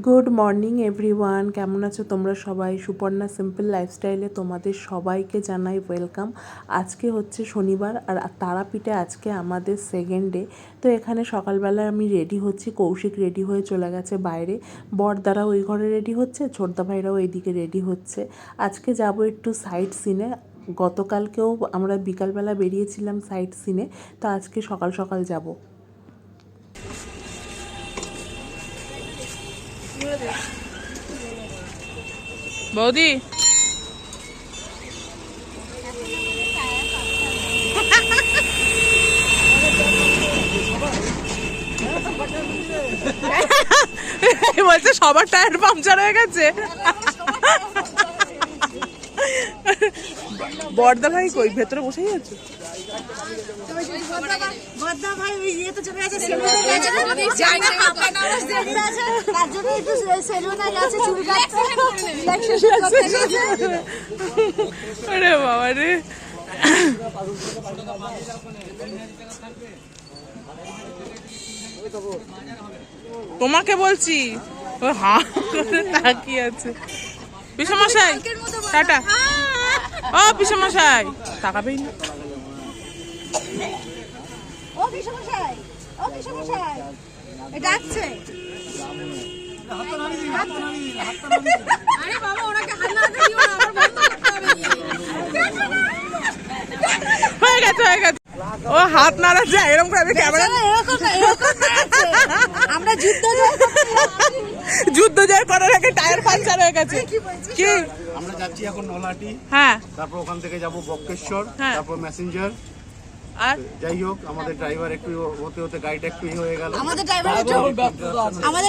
Good morning everyone, কেমন আছো তোমরা সবাই? সুপর্ণা সিম্পল লাইফস্টাইলে তোমাদের সবাইকে জানাই ওয়েলকাম। আজকে হচ্ছে শনিবার আর তারাপীঠে আজকে আমাদের সেকেন্ড ডে। তো এখানে সকালবেলায় আমি রেডি হচ্ছি, কৌশিক রেডি হয়ে চলে গেছে বাইরে, বড়দারা ওই ঘরে রেডি হচ্ছে, ছোটদা ভাইরাও এইদিকে রেডি হচ্ছে। আজকে যাব একটু সাইট সিনে। গতকালকেও আমরা বিকালবেলা বেরিয়েছিলাম সাইট সিনে, তো আজকে সকাল সকাল যাব। বৌদি বলছে সবার টায়ার পাংচার হয়ে গেছে। বড়দা ভাই কই? ভেতরে বসেই আছে। আরে বাবা রে, তোমাকে বলছি, ও হা করে তাকিয়ে আছে। পিসমশাই টাটা। ও পিসমশাই তাকাবেই না। ও পিসমশাই, ও পিসমশাই ডাকছে। আরে বাবা, ওনাকে হাত নাড়াতে দিও না, আমার বন্ধ করতে হবে। হয়ে গেছে হয়ে গেছে। ও হাত নাড়া যায় এরকম করে ক্যামেরা। আমরা যুদ্ধ জয় করার আগে টায়ার পাংচার হয়ে গেছে। কি আমরা যাচ্ছি এখন নলাটি, হ্যাঁ, তারপর ওখান থেকে যাব বক্রেশ্বর, হ্যাঁ। তারপর মেসেঞ্জার। আর যাই হোক, আমাদের ড্রাইভার একটু হতে হতে গাড়িটা একটু হয়ে গেল। আমাদের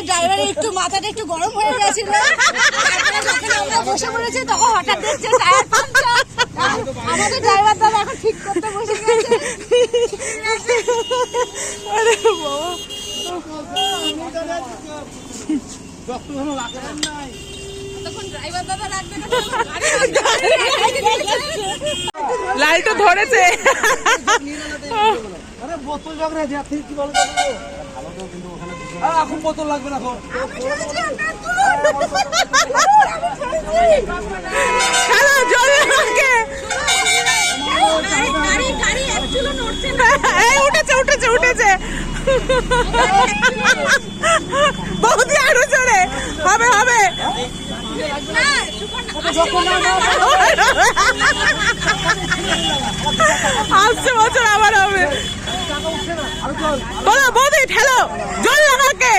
ড্রাইভারের একটু মাথাটা একটু গরম হয়ে গেছিল। তারপরে যখন আমরা বসে পড়েছি তখন হঠাৎ দেখছে টায়ার পাংচার। আমাদের ড্রাইভার দাদা এখন ঠিক করতে বসে গেছে। আরে বাবা, লাইটও ধরেছে। এখন বোতল লাগবে না। হ্যালো জল আমাকে। এই উঠেছে উঠেছে উঠেছে। বৌদি আরো জোরে হবে হবে। আসছে বছর আবার হবে। বলো বৌদি ঠেলো, জল আমাকে।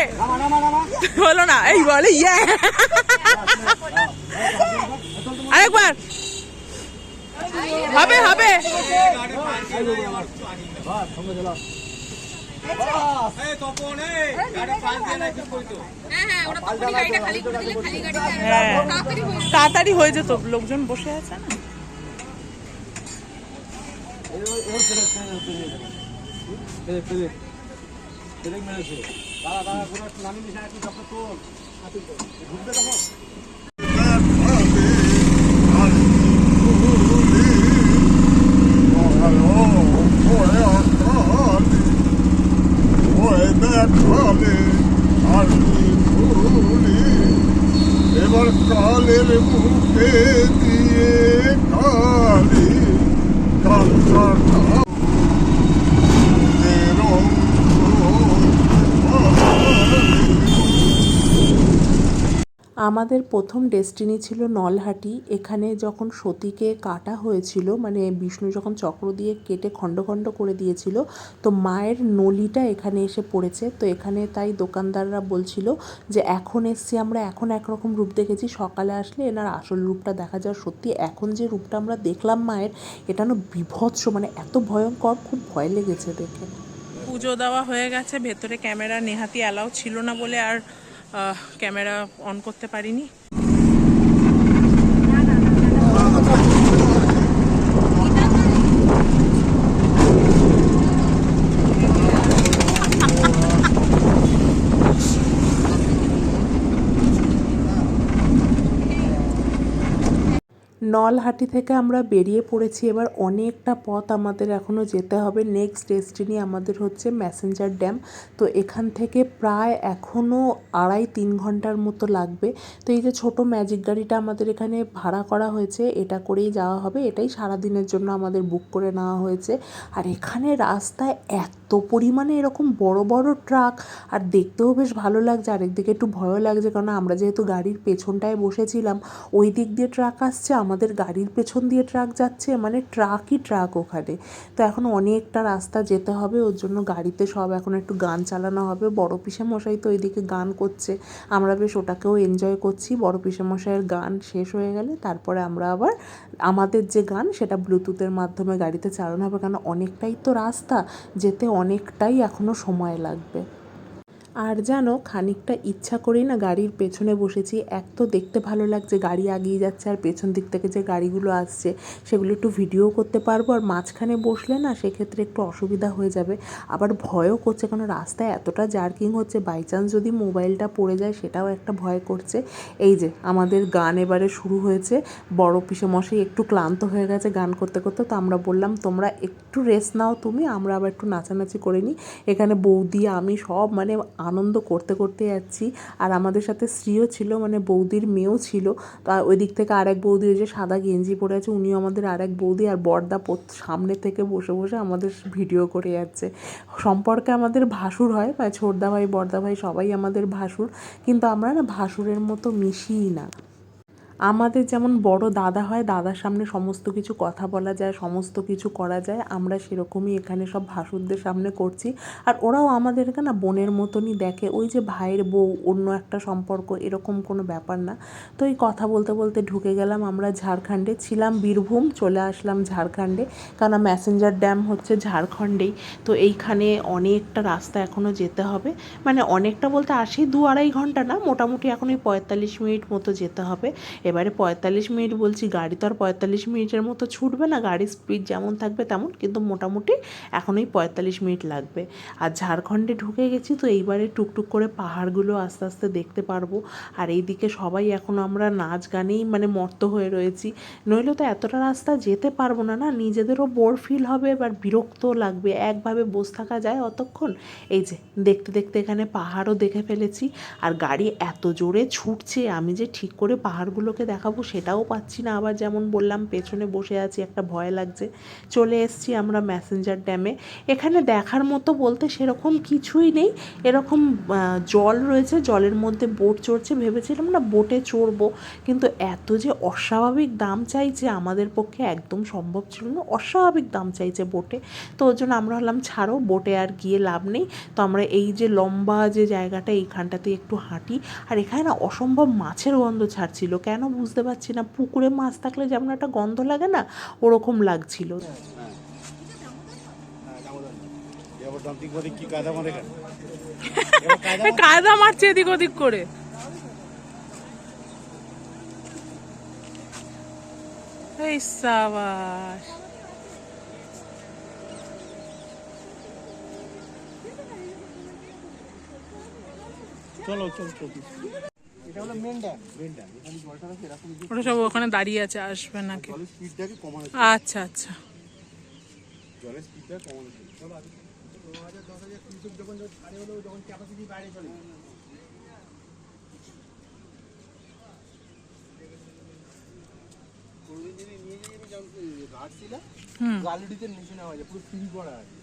বলো না, এই বলে ইয়ে। আরেকবার হবে হবে। তাড়াতাড়ি হয়ে যেত, লোকজন বসে আছে না। এবার কালের মুখে দিয়ে কালি কালকাটা আমাদের প্রথম ডেস্টিনি ছিল নলহাটি। এখানে যখন সতীকে কাটা হয়েছিল, মানে বিষ্ণু যখন চক্র দিয়ে কেটে খণ্ড খণ্ড করে দিয়েছিল, তো মায়ের নলিটা এখানে এসে পড়েছে। তো এখানে তাই দোকানদাররা বলছিল যে এখন এসছি আমরা, এখন একরকম রূপ দেখেছি, সকালে আসলে এনার আসল রূপটা দেখা যায়। সত্যি এখন যে রূপটা আমরা দেখলাম মায়ের, এটা না বিভৎস, মানে এত ভয়ঙ্কর, খুব ভয় লেগেছে দেখে। পুজো দেওয়া হয়ে গেছে, ভেতরে ক্যামেরা নেহাতি অ্যালাউ ছিল না বলে আর ক্যামেরা অন করতে পারিনি। নলহাটি থেকে আমরা বেরিয়ে পড়েছি। এবার অনেকটা পথ আমাদের এখনও যেতে হবে। নেক্সট ডেস্টিনি আমাদের হচ্ছে ম্যাসেঞ্জার ড্যাম। তো এখান থেকে প্রায় এখনও 2.5-3 ঘন্টার মতো লাগবে। তো এই যে ছোট ম্যাজিক গাড়িটা আমাদের এখানে ভাড়া করা হয়েছে, এটা করেই যাওয়া হবে। এটাই সারাদিনের জন্য আমাদের বুক করে নেওয়া হয়েছে। আর এখানে রাস্তায় এত পরিমাণে এরকম বড় বড় ট্রাক, আর দেখতেও বেশ ভালো লাগছে, আরেকদিকে একটু ভয়ও লাগছে, কারণ আমরা যেহেতু গাড়ির পেছনটায় বসেছিলাম, ওই দিক দিয়ে ট্রাক আসছে, আমাদের গাড়ির পেছন দিয়ে ট্রাক যাচ্ছে, মানে ট্রাকই ট্রাক ওখানে। তো এখন অনেকটা রাস্তা যেতে হবে, ওর জন্য গাড়িতে সব এখন একটু গান চালানো হবে। বড় পিসেমশাই তো ওইদিকে গান করছে, আমরা বেশ ওটাকেও এনজয় করছি। বড় পিসেমশাইয়ের গান শেষ হয়ে গেলে তারপরে আমরা আবার আমাদের যে গান সেটা ব্লুটুথের মাধ্যমে গাড়িতে চালানো হবে, কারণ অনেকটাই তো রাস্তা, যেতে অনেকটাই এখনও সময় লাগবে। আর জানো, খানিকটা ইচ্ছা করেই না গাড়ির পেছনে বসেছি। এক তো দেখতে ভালো লাগছে, গাড়ি এগিয়ে যাচ্ছে, আর পেছন দিক থেকে যে গাড়িগুলো আসছে সেগুলো একটু ভিডিও করতে পারবো। আর মাঝখানে বসলে না সেক্ষেত্রে একটু অসুবিধা হয়ে যাবে, আবার ভয়ও করছে, কারণ রাস্তায় এতটা জার্কিং হচ্ছে, বাই চান্স যদি মোবাইলটা পড়ে যায় সেটাও একটা ভয় করছে। এই যে আমাদের গান এবারে শুরু হয়েছে। বড় পিসেমশাই একটু ক্লান্ত হয়ে গেছে গান করতে করতে, তো আমরা বললাম তোমরা একটু রেস্ট নাও তুমি, আমরা আবার একটু নাচানাচি করে নিই। এখানে বৌদি আমি সব মানে আনন্দ করতে করতে যাচ্ছি। আর আমাদের সাথে স্ত্রীও ছিল, মানে বৌদির মেয়েও ছিল। তো ওই দিক থেকে আরেক বৌদি, ওই যে সাদা গেঞ্জি পরে আছে, উনিও আমাদের আরেক বৌদি। আর বড়দা সামনে থেকে বসে বসে আমাদের ভিডিও করে যাচ্ছে। সম্পর্কে আমাদের ভাসুর হয়, মানে ছোটদা ভাই বড়দা ভাই সবাই আমাদের ভাসুর, কিন্তু আমরা না ভাসুরের মতো মিশিই না। আমাদের যেমন বড় দাদা হয়, দাদার সামনে সমস্ত কিছু কথা বলা যায়, সমস্ত কিছু করা যায়, আমরা সেরকমই এখানে সব ভাসুরদের সামনে করছি। আর ওরাও আমাদেরকে না বোনের মতনই দেখে, ওই যে ভাইয়ের বউ, অন্য একটা সম্পর্ক, এরকম কোনো ব্যাপার না। তো এই কথা বলতে বলতে ঢুকে গেলাম আমরা ঝাড়খণ্ডে। ছিলাম বীরভূম, চলে আসলাম ঝাড়খণ্ডে, কারণ ম্যাসেঞ্জার ড্যাম হচ্ছে ঝাড়খণ্ডেই। তো এইখানে অনেকটা রাস্তা এখনও যেতে হবে, মানে অনেকটা বলতে 2-2.5 ঘন্টা না, মোটামুটি এখন ওই 45 মিনিট মতো যেতে হবে। এবারে 45 মিনিট বলছি, গাড়ি তো আর 45 মিনিটের মতো ছুটবে না, গাড়ির স্পিড যেমন থাকবে তেমন, কিন্তু মোটামুটি এখন ওই 45 মিনিট লাগবে। আর ঝাড়খণ্ডে ঢুকে গেছি, তো এইবারে টুকটুক করে পাহাড়গুলো আস্তে আস্তে দেখতে পারবো। আর এইদিকে সবাই এখন আমরা নাচ গানেই মানে মত্ত হয়ে রয়েছি, নইলে তো এতটা রাস্তা যেতে পারবো না, না নিজেদেরও বোর ফিল হবে, এবার বিরক্তও লাগবে, একভাবে বসে থাকা যায় অতক্ষণ। এই যে দেখতে দেখতে এখানে পাহাড়ও দেখে ফেলেছি। আর গাড়ি এত জোরে ছুটছে, আমি যে ঠিক করে পাহাড়গুলোকে দেখাবো সেটাও পাচ্ছি না। আবার যেমন বললাম পেছনে বসে আছি, একটা ভয় লাগছে। চলে এসছি আমরা ম্যাসেঞ্জার ড্যামে। এখানে দেখার মতো বলতে সেরকম কিছুই নেই, এরকম জল রয়েছে, জলের মধ্যে বোট চড়ছে, ভেবেছিলাম না বোটে চড়বো, কিন্তু এত যে অস্বাভাবিক দাম চাইছে আমাদের পক্ষে একদম সম্ভব ছিল না, অস্বাভাবিক দাম চাইছে বোটে। তো ওর জন্য আমরা হলাম ছাড়ো, বোটে আর গিয়ে লাভ নেই। তো আমরা এই যে লম্বা যে জায়গাটা, এইখানটাতে একটু হাঁটি। আর এখানে না অসম্ভব মাছের গন্ধ ছাড়ছিল, কেন বুঝতে পারছি না। পুকুরে মাছ থাকলে যেমন একটা গন্ধ লাগে না, ওরকম লাগছিল। কায়দা মারছে এদিক ওদিক করে। এই সাবাস, চলো চলো চলো। ওরা সব ওখানে দাঁড়িয়ে আছে, আসবে নাকি? আচ্ছা আচ্ছা। গালিডিতে নিচে নেওয়া যায়, পুরো ফ্রি করা আছে।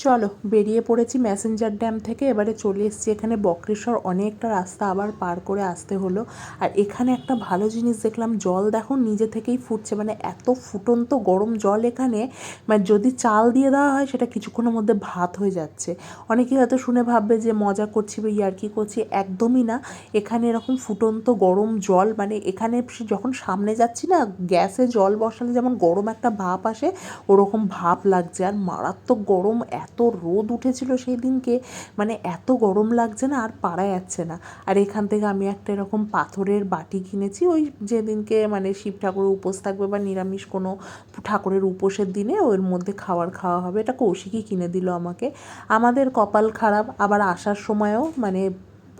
চলো বেরিয়ে পড়েছি ম্যাসেঞ্জার ড্যাম থেকে। এবারে চলে এসেছি এখানে বক্রেশ্বর, অনেকটা রাস্তা আবার পার করে আসতে হলো। আর এখানে একটা ভালো জিনিস দেখলাম, জল দেখো নিজে থেকেই ফুটছে, মানে এত ফুটন্ত গরম জল এখানে, মানে যদি চাল দিয়ে দেওয়া হয় সেটা কিছুক্ষণের মধ্যে ভাত হয়ে যাচ্ছে। অনেকেই হয়তো শুনে ভাববে যে মজা করছি বা ইয়ার্কি করছি, একদমই না। এখানে এরকম ফুটন্ত গরম জল, মানে এখানে যখন সামনে যাচ্ছি না, গ্যাসে জল বসালে যেমন গরম একটা ভাপ আসে, ওরকম ভাপ লাগছে। আর মারাত্মক গরম, এত রোদ উঠেছিল সেই দিনকে, মানে এত গরম লাগছে না, আর পারা যাচ্ছে না। আর এখান থেকে আমি একটা এরকম পাথরের বাটি কিনেছি, ওই যেদিনকে মানে শিব ঠাকুরের উপোস থাকবে বা নিরামিষ কোনো ঠাকুরের উপোসের দিনে ওর মধ্যে খাওয়া হবে। এটা কৌশিকই কিনে দিল আমাকে। আমাদের কপাল খারাপ, আবার আসার সময়ও মানে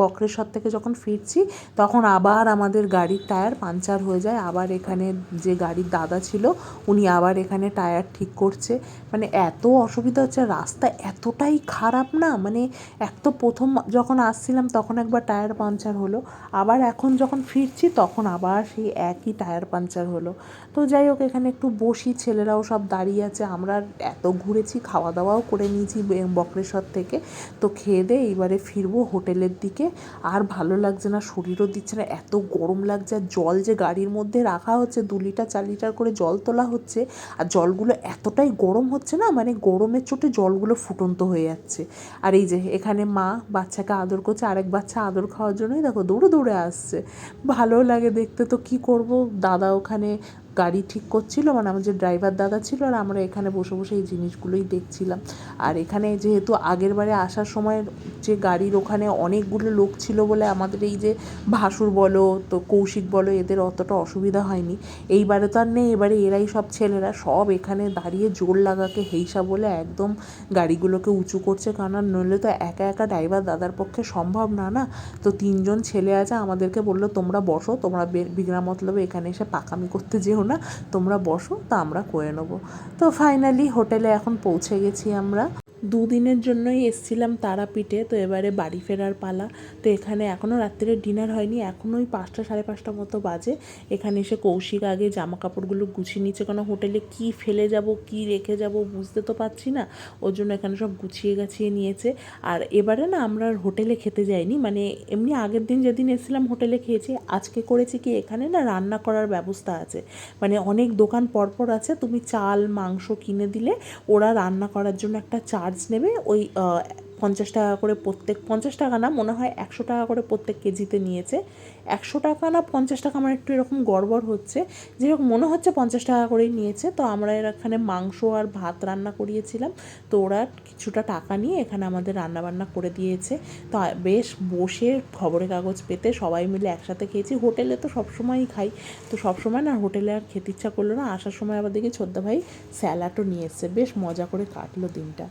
বক্রেশ্বর থেকে যখন ফিরছি তখন আবার আমাদের গাড়ির টায়ার পাঞ্চার হয়ে যায়। আবার এখানে যে গাড়ির দাদা ছিল উনি আবার এখানে টায়ার ঠিক করছে। মানে এত অসুবিধা হচ্ছে, রাস্তা এতটাই খারাপ না, মানে এক তো প্রথম যখন আসছিলাম তখন একবার টায়ার পাঞ্চার হলো, আবার এখন যখন ফিরছি তখন আবার সেই একই টায়ার পাঞ্চার হলো। তো যাই হোক, এখানে একটু বসি, ছেলেরাও সব দাঁড়িয়ে আছে। আমরা এত ঘুরেছি, খাওয়া দাওয়াও করে নিয়েছি বক্রেশ্বর থেকে। তো খেয়ে দিয়ে এইবারে ফিরবো হোটেলের দিকে। আর ভালো লাগছে না, শরীরও দিচ্ছে না, এত গরম লাগছে। আর জল যে গাড়ির মধ্যে রাখা হচ্ছে, 2 লিটার 4 লিটার করে জল তোলা হচ্ছে, আর জলগুলো এতটাই গরম হচ্ছে না, মানে গরমের চোটে জলগুলো ফুটন্ত হয়ে যাচ্ছে। আর এই যে এখানে মা বাচ্চাকে আদর করছে, আরেক বাচ্চা আদর খাওয়ার জন্যই দেখো দৌড়ে দৌড়ে আসছে। ভালো লাগে দেখতে। তো কি করব, দাদা ওখানে গাড়ি ঠিক করছিল, মানে আমার যে ড্রাইভার দাদা ছিল, আর আমরা এখানে বসে বসে এই জিনিসগুলোই দেখছিলাম। আর এখানে যেহেতু আগের বারে আসার সময় যে গাড়ির ওখানে অনেকগুলো লোক ছিল বলে আমাদের এই যে ভাসুর বলো তো কৌশিক বলো এদের অতটা অসুবিধা হয়নি। এইবারে তো আর নেই, এবারে এরাই সব ছেলেরা সব এখানে দাঁড়িয়ে জোর লাগাকে হেইসা বলে একদম গাড়িগুলোকে উঁচু করছে, কারণ নইলে তো একা একা ড্রাইভার দাদার পক্ষে সম্ভব না না। তো 3 জন ছেলে আছে, আমাদেরকে বললো তোমরা বসো, তোমরা বিনা মতলবে এখানে এসে পাকামি করতে যেও না, তোমরা বসো, তা আমরা করে নেবো। তো ফাইনালি হোটেলে এখন পৌঁছে গেছি আমরা। 2 দিনের জন্যই এসছিলাম তারাপীঠে, তো এবারে বাড়ি ফেরার পালা। তো এখানে এখনও রাত্রে ডিনার হয়নি, এখনও ওই 5টা 5:30 মতো বাজে। এখানে এসে কৌশিক আগে জামা কাপড়গুলো গুছিয়ে নিচ্ছে, কারণ হোটেলে কি ফেলে যাব কি রেখে যাব বুঝতে তো পারছি না, ওর জন্য এখানে সব গুছিয়ে গাছিয়ে নিয়েছে। আর এবারে না আমরা হোটেলে খেতে যাইনি, মানে এমনি আগের দিন যেদিন এসেছিলাম হোটেলে খেয়েছি। আজকে করেছি কি, এখানে না রান্না করার ব্যবস্থা আছে, মানে অনেক দোকান পরপর আছে, তুমি চাল মাংস কিনে দিলে ওরা রান্না করার জন্য একটা চার্জ নেবে। ওই 50 টাকা করে প্রত্যেক, 50 টাকা না, মনে হয় 100 টাকা করে প্রত্যেক কেজিতে নিয়েছে। 100 টাকা না 50 টাকা, আমার একটু এরকম গড়বড় হচ্ছে, যেরকম মনে হচ্ছে 50 টাকা করেই নিয়েছে। তো আমরা এখানে মাংস আর ভাত রান্না করিয়েছিলাম, তো ওরা কিছুটা টাকা নিয়ে এখানে আমাদের রান্না বান্না করে দিয়েছে। তো বেশ বসে খবরের কাগজ পেতে সবাই মিলে একসাথে খেয়েছি। হোটেলে তো সবসময়ই খাই, তো সবসময় না হোটেলে আর খেতে ইচ্ছা করলো না। আসার সময় আবার দেখি ছোদ্দা ভাই স্যালাডও নিয়ে এসছে, বেশ মজা করে কাটলো দিনটা।